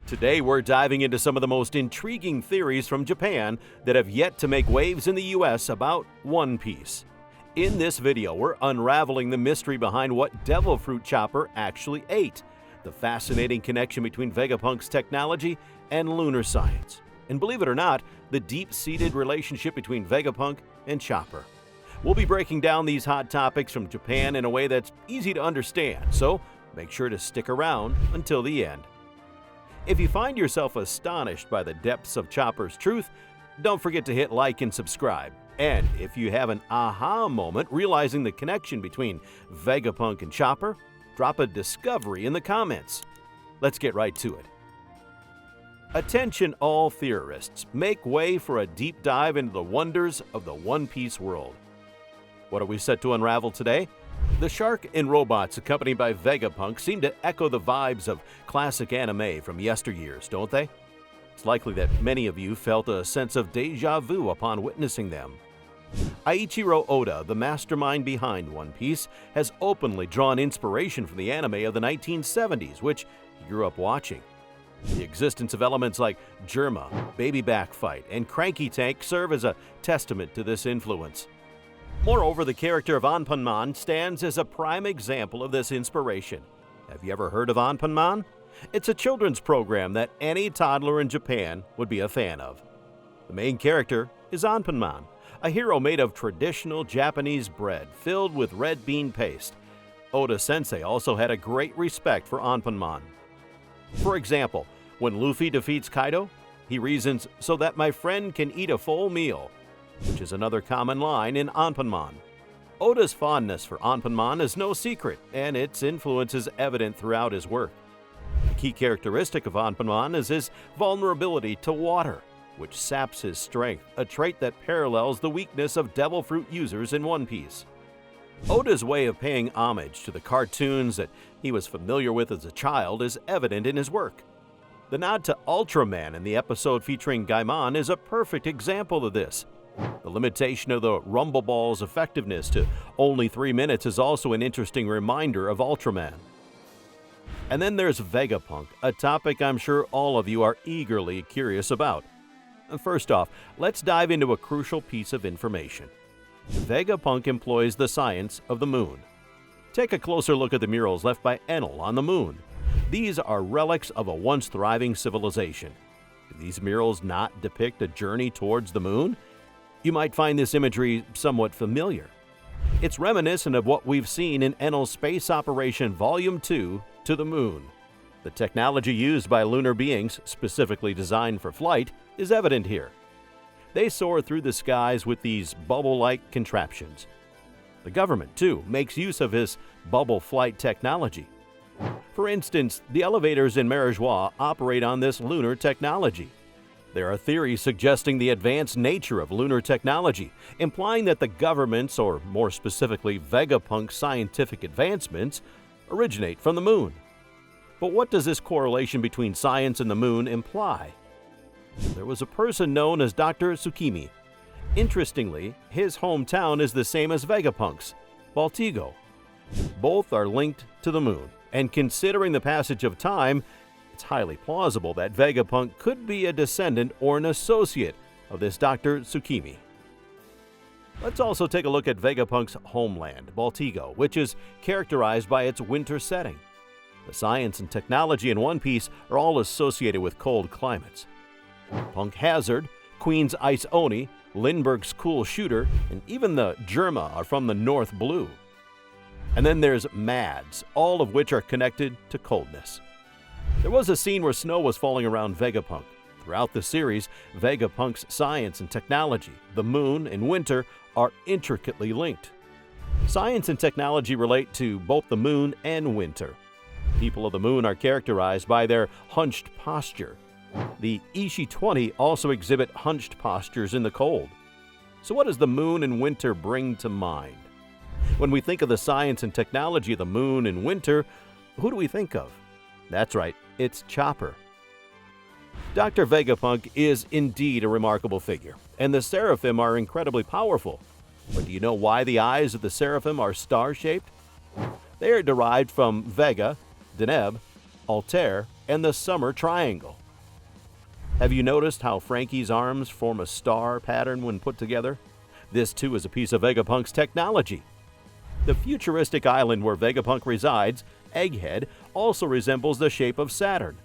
Today we're diving into some of the most intriguing theories from Japan that have yet to make waves in the US about One Piece. In this video, we're unraveling the mystery behind what Devil Fruit Chopper actually ate, the fascinating connection between Vegapunk's technology and lunar science, and believe it or not, the deep-seated relationship between Vegapunk and Chopper. We'll be breaking down these hot topics from Japan in a way that's easy to understand, so make sure to stick around until the end. If you find yourself astonished by the depths of Chopper's truth, don't forget to hit like and subscribe. And if you have an aha moment realizing the connection between Vegapunk and Chopper, drop a discovery in the comments. Let's get right to it. Attention all theorists, make way for a deep dive into the wonders of the One Piece world. What are we set to unravel today? The shark and robots accompanied by Vegapunk seem to echo the vibes of classic anime from yesteryears, don't they? It's likely that many of you felt a sense of déjà vu upon witnessing them. Eiichiro Oda, the mastermind behind One Piece, has openly drawn inspiration from the anime of the 1970s, which he grew up watching. The existence of elements like Germa, Baby Back Fight, and Cranky Tank serve as a testament to this influence. Moreover, the character of Anpanman stands as a prime example of this inspiration. Have you ever heard of Anpanman? It's a children's program that any toddler in Japan would be a fan of. The main character is Anpanman, a hero made of traditional Japanese bread filled with red bean paste. Oda-sensei also had a great respect for Anpanman. For example, when Luffy defeats Kaido, he reasons, "So that my friend can eat a full meal," which is another common line in Anpanman. Oda's fondness for Anpanman is no secret, and its influence is evident throughout his work. A key characteristic of Anpanman is his vulnerability to water, which saps his strength, a trait that parallels the weakness of Devil Fruit users in One Piece. Oda's way of paying homage to the cartoons that he was familiar with as a child is evident in his work. The nod to Ultraman in the episode featuring Gaimon is a perfect example of this. The limitation of the Rumble Ball's effectiveness to only 3 minutes is also an interesting reminder of Ultraman. And then there's Vegapunk, a topic I'm sure all of you are eagerly curious about. First off, let's dive into a crucial piece of information. Vegapunk employs the science of the moon. Take a closer look at the murals left by Enel on the moon. These are relics of a once thriving civilization. Do these murals not depict a journey towards the moon? You might find this imagery somewhat familiar. It's reminiscent of what we've seen in Enel's Space Operation Volume 2, To the Moon. The technology used by lunar beings, specifically designed for flight, is evident here. They soar through the skies with these bubble-like contraptions. The government, too, makes use of this bubble flight technology. For instance, the elevators in Marijois operate on this lunar technology. There are theories suggesting the advanced nature of lunar technology, implying that the government's, or more specifically Vegapunk's scientific advancements, originate from the moon. But what does this correlation between science and the moon imply? There was a person known as Dr. Tsukimi. Interestingly, his hometown is the same as Vegapunk's, Baltigo. Both are linked to the moon, and considering the passage of time, it's highly plausible that Vegapunk could be a descendant or an associate of this Dr. Tsukimi. Let's also take a look at Vegapunk's homeland, Baltigo, which is characterized by its winter setting. The science and technology in One Piece are all associated with cold climates. Punk Hazard, Queen's Ice Oni, Lindbergh's Cool Shooter, and even the Germa are from the North Blue. And then there's Mads, all of which are connected to coldness. There was a scene where snow was falling around Vegapunk. Throughout the series, Vegapunk's science and technology, the moon, and winter are intricately linked. Science and technology relate to both the moon and winter. People of the moon are characterized by their hunched posture. The Ishi-20 also exhibit hunched postures in the cold. So what does the moon and winter bring to mind? When we think of the science and technology of the moon and winter, who do we think of? That's right, it's Chopper. Dr. Vegapunk is indeed a remarkable figure, and the Seraphim are incredibly powerful. But do you know why the eyes of the Seraphim are star-shaped? They are derived from Vega, Deneb, Altair, and the summer triangle. Have you noticed how Frankie's arms form a star pattern when put together? This too is a piece of Vegapunk's technology. The futuristic island where Vegapunk resides, Egghead, also resembles the shape of Saturn.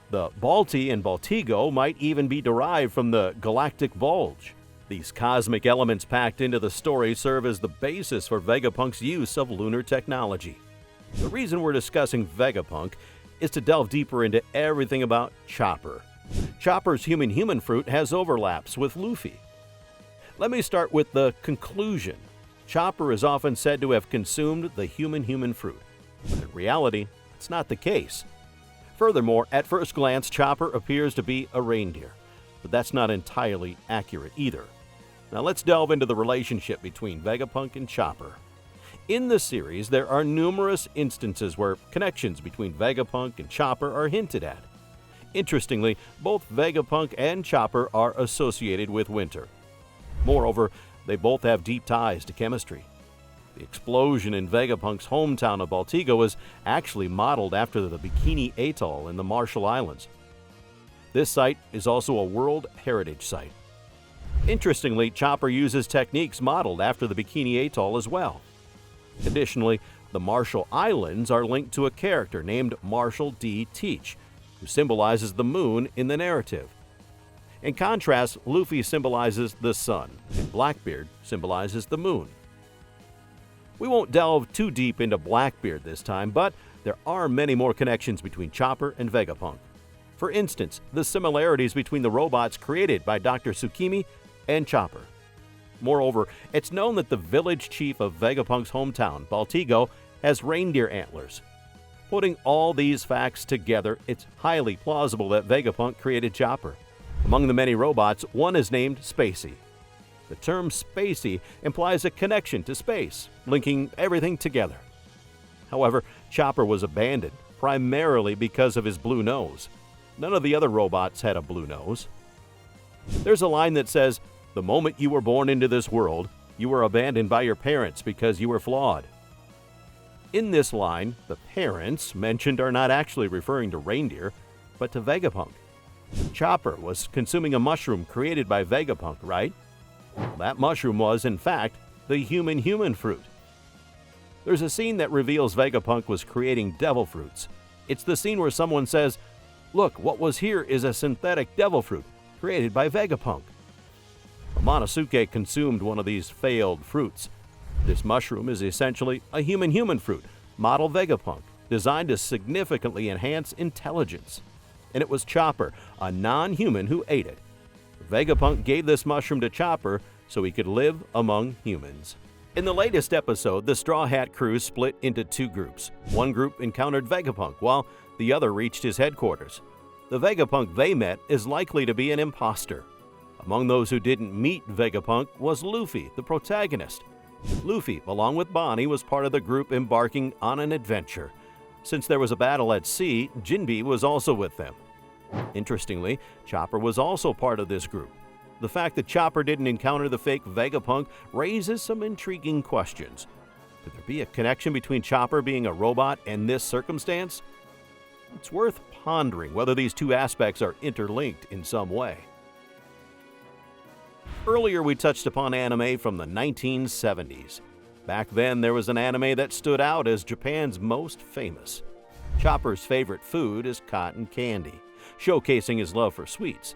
The Balti and Baltigo might even be derived from the galactic bulge. These cosmic elements packed into the story serve as the basis for Vegapunk's use of lunar technology. The reason we're discussing Vegapunk is to delve deeper into everything about Chopper. Chopper's human-human fruit has overlaps with Luffy. Let me start with the conclusion. Chopper is often said to have consumed the human-human fruit, but in reality, it's not the case. Furthermore, at first glance, Chopper appears to be a reindeer, but that's not entirely accurate either. Now let's delve into the relationship between Vegapunk and Chopper. In the series, there are numerous instances where connections between Vegapunk and Chopper are hinted at. Interestingly, both Vegapunk and Chopper are associated with winter. Moreover, they both have deep ties to chemistry. The explosion in Vegapunk's hometown of Baltigo is actually modeled after the Bikini Atoll in the Marshall Islands. This site is also a World Heritage Site. Interestingly, Chopper uses techniques modeled after the Bikini Atoll as well. Additionally, the Marshall Islands are linked to a character named Marshall D. Teach, who symbolizes the moon in the narrative. In contrast, Luffy symbolizes the sun, and Blackbeard symbolizes the moon. We won't delve too deep into Blackbeard this time, but there are many more connections between Chopper and Vegapunk. For instance, the similarities between the robots created by Dr. Tsukimi and Chopper. Moreover, it's known that the village chief of Vegapunk's hometown, Baltigo, has reindeer antlers. Putting all these facts together, it's highly plausible that Vegapunk created Chopper. Among the many robots, one is named Spacey. The term Spacey implies a connection to space, linking everything together. However, Chopper was abandoned, primarily because of his blue nose. None of the other robots had a blue nose. There's a line that says, "The moment you were born into this world, you were abandoned by your parents because you were flawed." In this line, the parents mentioned are not actually referring to reindeer, but to Vegapunk. Chopper was consuming a mushroom created by Vegapunk, right? That mushroom was, in fact, the human-human fruit. There's a scene that reveals Vegapunk was creating devil fruits. It's the scene where someone says, "Look, what was here is a synthetic devil fruit created by Vegapunk." Momonosuke consumed one of these failed fruits. This mushroom is essentially a human-human fruit, model Vegapunk, designed to significantly enhance intelligence. And it was Chopper, a non-human, who ate it. Vegapunk gave this mushroom to Chopper so he could live among humans. In the latest episode, the Straw Hat crew split into two groups. One group encountered Vegapunk, while the other reached his headquarters. The Vegapunk they met is likely to be an imposter. Among those who didn't meet Vegapunk was Luffy, the protagonist. Luffy, along with Bonnie, was part of the group embarking on an adventure. Since there was a battle at sea, Jinbe was also with them. Interestingly, Chopper was also part of this group. The fact that Chopper didn't encounter the fake Vegapunk raises some intriguing questions. Could there be a connection between Chopper being a robot and this circumstance? It's worth pondering whether these two aspects are interlinked in some way. Earlier, we touched upon anime from the 1970s. Back then, there was an anime that stood out as Japan's most famous. Chopper's favorite food is cotton candy, showcasing his love for sweets.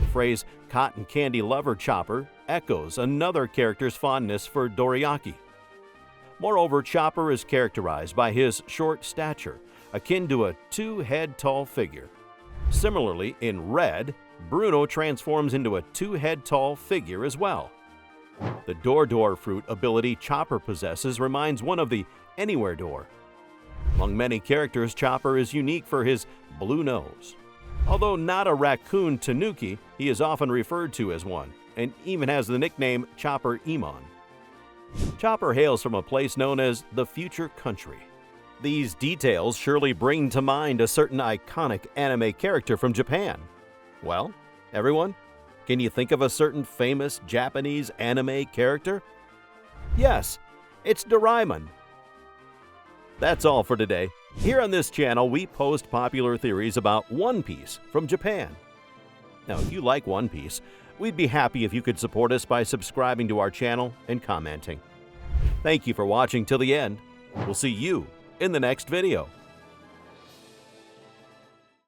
The phrase "cotton candy lover Chopper" echoes another character's fondness for dorayaki. Moreover, Chopper is characterized by his short stature, akin to a 2-head-tall figure. Similarly, in Red, Bruno transforms into a 2-head-tall figure as well. The Door fruit ability Chopper possesses reminds one of the Anywhere Door. Among many characters, Chopper is unique for his blue nose. Although not a raccoon tanuki, he is often referred to as one, and even has the nickname Chopper Emon. Chopper hails from a place known as the Future Country. These details surely bring to mind a certain iconic anime character from Japan. Well, everyone, can you think of a certain famous Japanese anime character? Yes, it's Doraemon. That's all for today. Here on this channel, we post popular theories about One Piece from Japan. Now, if you like One Piece, we'd be happy if you could support us by subscribing to our channel and commenting. Thank you for watching till the end. We'll see you in the next video.